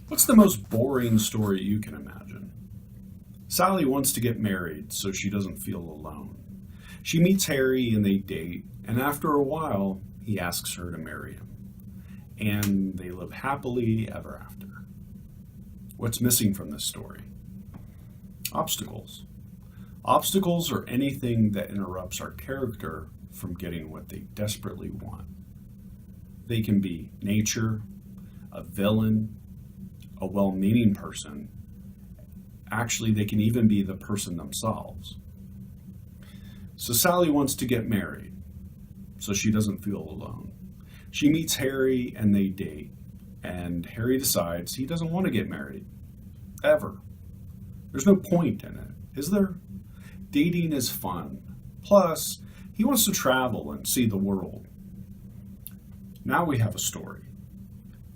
What's the most boring story you can imagine? Sally wants to get married so she doesn't feel alone. She meets Harry and they date, and after a while, he asks her to marry him. And they live happily ever after. What's missing from this story? Obstacles. Obstacles are anything that interrupts our character from getting what they desperately want. They can be nature, a villain, a well-meaning person. Actually, they can even be the person themselves. So Sally wants to get married, so she doesn't feel alone. She meets Harry and they date, and Harry decides he doesn't want to get married. Ever. There's no point in it, is there? Dating is fun. Plus, he wants to travel and see the world. Now we have a story.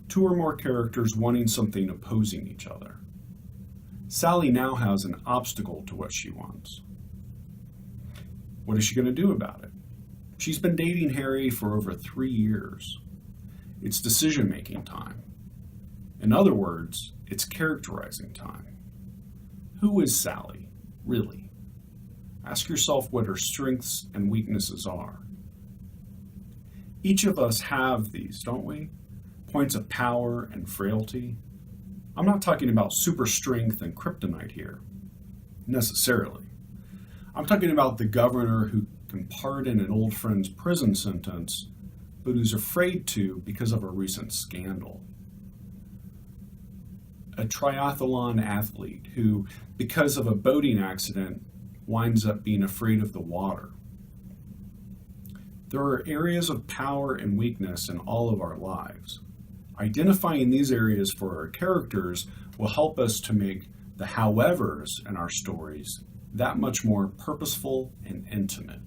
Two or more characters wanting something opposing each other. Sally now has an obstacle to what she wants. What is she going to do about it? She's been dating Harry for over 3 years. It's decision-making time. In other words, it's characterizing time. Who is Sally, really? Ask yourself what her strengths and weaknesses are. Each of us have these, don't we? Points of power and frailty. I'm not talking about super strength and kryptonite here, necessarily. I'm talking about the governor who can pardon an old friend's prison sentence, but who's afraid to because of a recent scandal. A triathlon athlete who, because of a boating accident, winds up being afraid of the water. There are areas of power and weakness in all of our lives. Identifying these areas for our characters will help us to make the howevers in our stories that much more purposeful and intimate.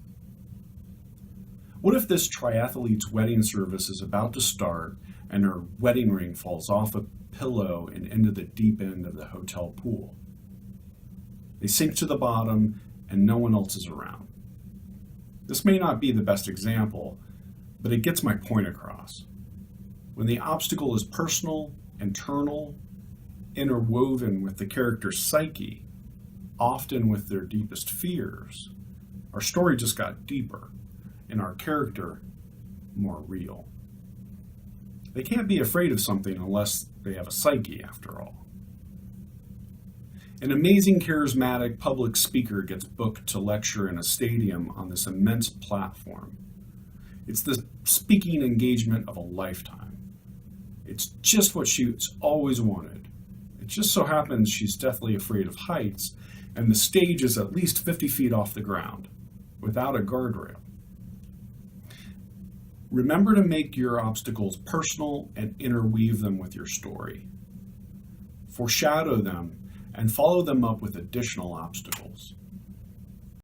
What if this triathlete's wedding service is about to start and her wedding ring falls off a pillow and into the deep end of the hotel pool? They sink to the bottom and no one else is around. This may not be the best example, but it gets my point across. When the obstacle is personal, internal, interwoven with the character's psyche, often with their deepest fears, our story just got deeper and our character more real. They can't be afraid of something unless they have a psyche, after all. An amazing charismatic public speaker gets booked to lecture in a stadium on this immense platform. It's the speaking engagement of a lifetime. It's just what she's always wanted. It just so happens she's deathly afraid of heights, and the stage is at least 50 feet off the ground, without a guardrail. Remember to make your obstacles personal and interweave them with your story. Foreshadow them and follow them up with additional obstacles.